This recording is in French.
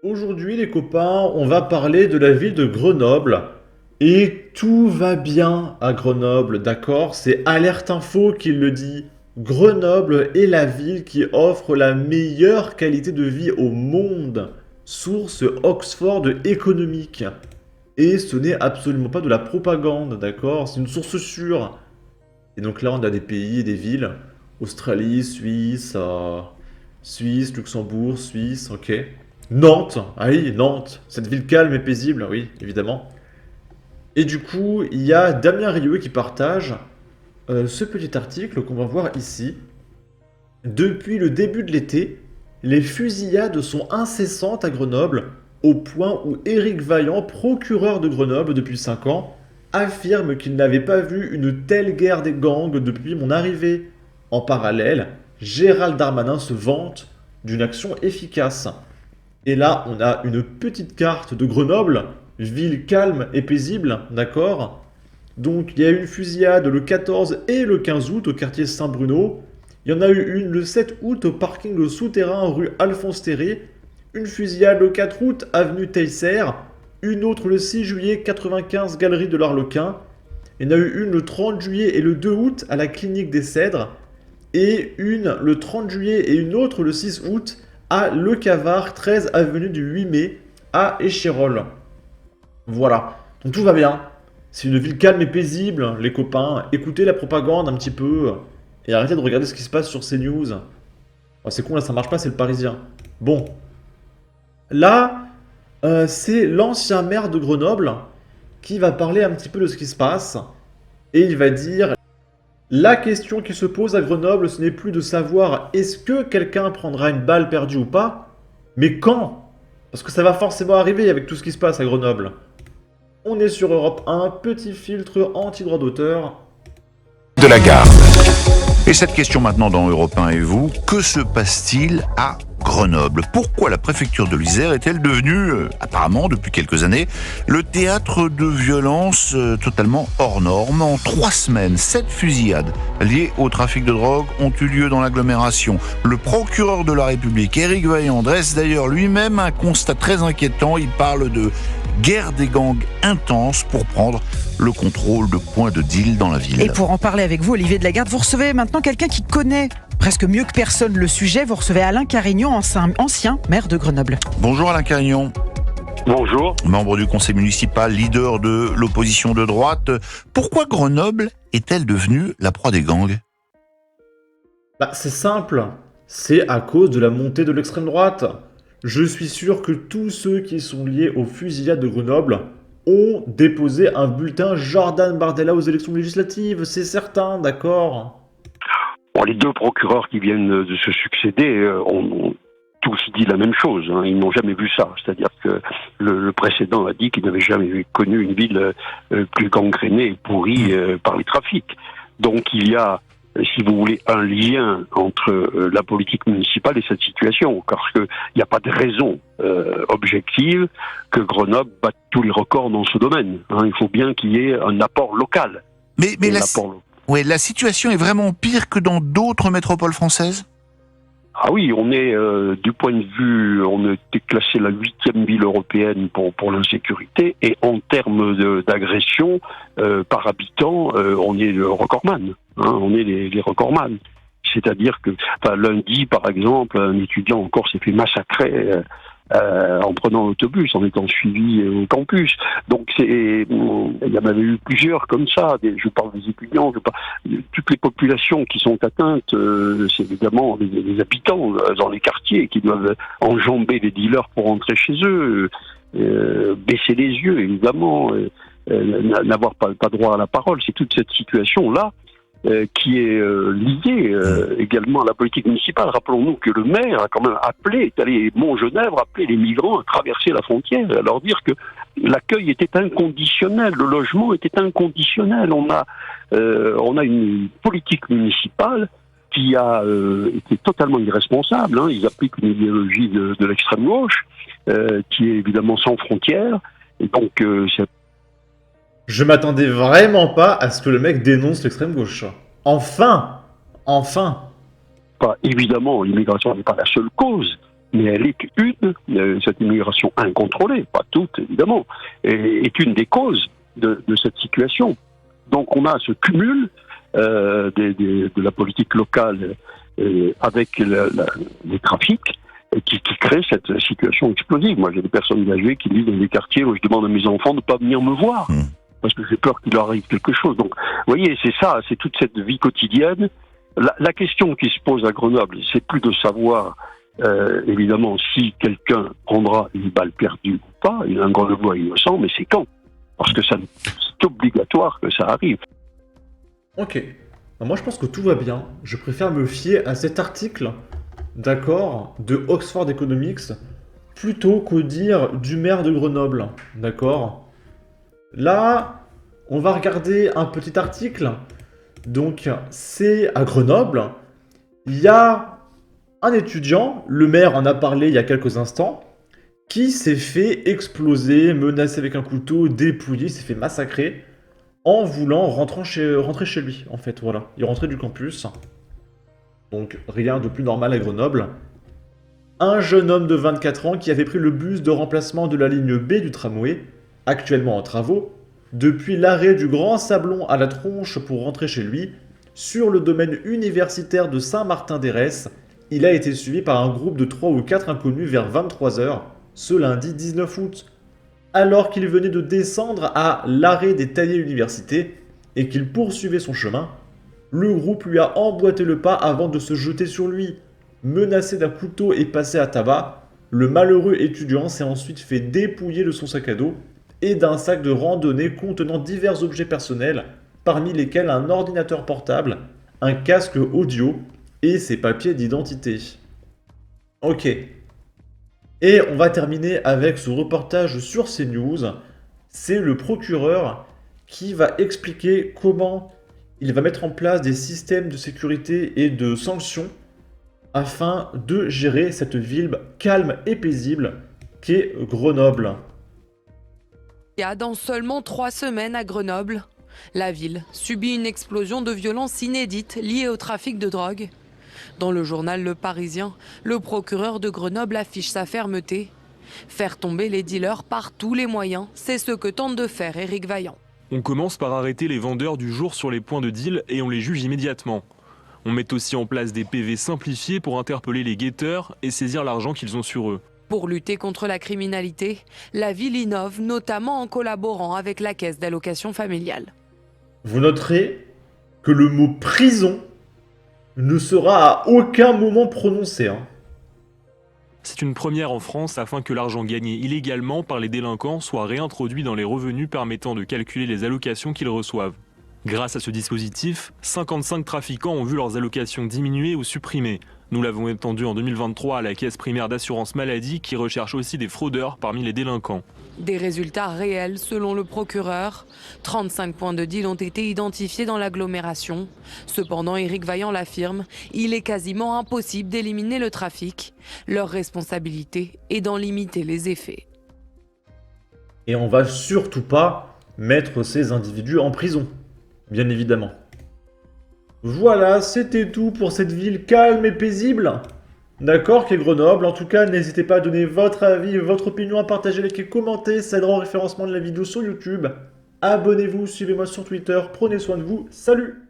Aujourd'hui, les copains, on va parler de la ville de Grenoble. Et tout va bien à Grenoble, d'accord? C'est Alerte Info qui le dit. Grenoble est la ville qui offre la meilleure qualité de vie au monde. Source Oxford économique. Et ce n'est absolument pas de la propagande, d'accord? C'est une source sûre. Et donc là, on a des pays et des villes. Australie, Suisse, Luxembourg, Suisse, ok. Nantes, ah oui, Nantes, cette ville calme et paisible, oui, évidemment. Et du coup, il y a Damien Rieu qui partage ce petit article qu'on va voir ici. Depuis le début de l'été, les fusillades sont incessantes à Grenoble, au point où Éric Vaillant, procureur de Grenoble depuis 5 ans, affirme qu'il n'avait pas vu une telle guerre des gangs depuis mon arrivée. En parallèle, Gérald Darmanin se vante d'une action efficace. Et là, on a une petite carte de Grenoble, ville calme et paisible, d'accord? Donc, il y a eu une fusillade le 14 et le 15 août au quartier Saint-Bruno. Il y en a eu une le 7 août au parking souterrain rue Alphonse Terré. Une fusillade le 4 août avenue Teisser. Une autre le 6 juillet 95 galerie de l'Arlequin. Il y en a eu une le 30 juillet et le 2 août à la clinique des Cèdres. Et une le 30 juillet et une autre le 6 août à Le Cavard, 13 avenue du 8 mai à Échirolles. Voilà. Donc tout va bien. C'est une ville calme et paisible, les copains. Écoutez la propagande un petit peu. Et arrêtez de regarder ce qui se passe sur CNews. Oh, c'est con, là, ça marche pas, c'est le Parisien. Bon. Là, c'est l'ancien maire de Grenoble qui va parler un petit peu de ce qui se passe. Et il va dire, la question qui se pose à Grenoble, ce n'est plus de savoir est-ce que quelqu'un prendra une balle perdue ou pas, mais quand? Parce que ça va forcément arriver avec tout ce qui se passe à Grenoble. On est sur Europe 1, petit filtre anti-droit d'auteur. De la Garde. Et cette question maintenant dans Europe 1 et vous, que se passe-t-il à Grenoble? Pourquoi la préfecture de l'Isère est-elle devenue, apparemment depuis quelques années, le théâtre de violences totalement hors normes? En 3 semaines, 7 fusillades liées au trafic de drogue ont eu lieu dans l'agglomération. Le procureur de la République, Éric Vaillant, dresse d'ailleurs lui-même un constat très inquiétant. Il parle de guerre des gangs intense pour prendre le contrôle de points de deal dans la ville. Et pour en parler avec vous, Olivier de la Garde, vous recevez maintenant quelqu'un qui connaît presque mieux que personne le sujet. Vous recevez Alain Carignon, ancien maire de Grenoble. Bonjour Alain Carignon. Bonjour. Membre du conseil municipal, leader de l'opposition de droite. Pourquoi Grenoble est-elle devenue la proie des gangs? Bah, c'est simple. C'est à cause de la montée de l'extrême droite. Je suis sûr que tous ceux qui sont liés aux fusillades de Grenoble ont déposé un bulletin Jordan Bardella aux élections législatives, c'est certain, d'accord? Bon, les deux procureurs qui viennent de se succéder ont tous dit la même chose. Hein. Ils n'ont jamais vu ça. C'est-à-dire que le précédent a dit qu'il n'avait jamais connu une ville plus gangrénée et pourrie par les trafics. Donc il y a, si vous voulez, un lien entre la politique municipale et cette situation, parce qu'il n'y a pas de raison objective que Grenoble batte tous les records dans ce domaine. Hein. Il faut bien qu'il y ait un apport local. Mais la situation est vraiment pire que dans d'autres métropoles françaises? Ah oui, on est du point de vue, on était classé la 8e ville européenne pour l'insécurité, et en termes d'agression par habitant, on est le recordman. Hein, on est les recordman. C'est-à-dire que lundi, par exemple, un étudiant encore s'est fait massacrer en prenant l'autobus, en étant suivi au campus. Donc il y en avait eu plusieurs comme ça. Je parle des étudiants, toutes les populations qui sont atteintes, c'est évidemment les habitants dans les quartiers qui doivent enjamber les dealers pour rentrer chez eux, baisser les yeux évidemment, n'avoir pas droit à la parole. C'est toute cette situation-là qui est lié également à la politique municipale. Rappelons-nous que le maire a quand même appelé, est allé Montgenèvre, appeler les migrants à traverser la frontière, à leur dire que l'accueil était inconditionnel, le logement était inconditionnel. On a une politique municipale qui a été totalement irresponsable. Hein. Ils appliquent une idéologie de l'extrême gauche qui est évidemment sans frontières. Et donc c'est Je m'attendais vraiment pas à ce que le mec dénonce l'extrême gauche. Enfin! Enfin! pas, évidemment, l'immigration n'est pas la seule cause, mais elle est cette immigration incontrôlée, pas toute évidemment, est une des causes de cette situation. Donc on a ce cumul de la politique locale avec les trafics qui crée cette situation explosive. Moi j'ai des personnes âgées qui vivent dans des quartiers où je demande à mes enfants de ne pas venir me voir, parce que j'ai peur qu'il leur arrive quelque chose. Donc vous voyez, c'est ça, c'est toute cette vie quotidienne. La question qui se pose à Grenoble, c'est plus de savoir évidemment si quelqu'un prendra une balle perdue ou pas, il y a un Grenoblois innocent, mais c'est quand? Parce que c'est obligatoire que ça arrive. Ok. Moi, je pense que tout va bien. Je préfère me fier à cet article, d'accord, de Oxford Economics, plutôt qu'au dire du maire de Grenoble, d'accord. Là, on va regarder un petit article. Donc, c'est à Grenoble. Il y a un étudiant, le maire en a parlé il y a quelques instants, qui s'est fait exploser, menacé avec un couteau, dépouillé, s'est fait massacrer en voulant rentrer chez lui, en fait, voilà. Il rentrait du campus. Donc, rien de plus normal à Grenoble. Un jeune homme de 24 ans qui avait pris le bus de remplacement de la ligne B du tramway, actuellement en travaux, depuis l'arrêt du Grand Sablon à la Tronche pour rentrer chez lui, sur le domaine universitaire de Saint-Martin-d'Hérès, il a été suivi par un groupe de 3 ou 4 inconnus vers 23h, ce lundi 19 août. Alors qu'il venait de descendre à l'arrêt des Taillés Université et qu'il poursuivait son chemin, le groupe lui a emboîté le pas avant de se jeter sur lui. Menacé d'un couteau et passé à tabac, le malheureux étudiant s'est ensuite fait dépouiller de son sac à dos et d'un sac de randonnée contenant divers objets personnels, parmi lesquels un ordinateur portable, un casque audio et ses papiers d'identité. Ok. Et on va terminer avec ce reportage sur CNews. C'est le procureur qui va expliquer comment il va mettre en place des systèmes de sécurité et de sanctions afin de gérer cette ville calme et paisible qu'est Grenoble. Il y a dans seulement 3 semaines à Grenoble, la ville subit une explosion de violence inédite liée au trafic de drogue. Dans le journal Le Parisien, le procureur de Grenoble affiche sa fermeté. Faire tomber les dealers par tous les moyens, c'est ce que tente de faire Éric Vaillant. On commence par arrêter les vendeurs du jour sur les points de deal et on les juge immédiatement. On met aussi en place des PV simplifiés pour interpeller les guetteurs et saisir l'argent qu'ils ont sur eux. Pour lutter contre la criminalité, la ville innove, notamment en collaborant avec la caisse d'allocation familiale. Vous noterez que le mot prison ne sera à aucun moment prononcé. C'est une première en France afin que l'argent gagné illégalement par les délinquants soit réintroduit dans les revenus permettant de calculer les allocations qu'ils reçoivent. Grâce à ce dispositif, 55 trafiquants ont vu leurs allocations diminuer ou supprimées. Nous l'avons étendu en 2023 à la caisse primaire d'assurance maladie qui recherche aussi des fraudeurs parmi les délinquants. Des résultats réels selon le procureur. 35 points de deal ont été identifiés dans l'agglomération. Cependant, Éric Vaillant l'affirme, il est quasiment impossible d'éliminer le trafic. Leur responsabilité est d'en limiter les effets. Et on va surtout pas mettre ces individus en prison, bien évidemment. Voilà, c'était tout pour cette ville calme et paisible. D'accord, qu'est Grenoble. En tout cas, n'hésitez pas à donner votre avis, votre opinion, à partager, liker, commenter. Ça aidera au référencement de la vidéo sur YouTube. Abonnez-vous, suivez-moi sur Twitter. Prenez soin de vous. Salut!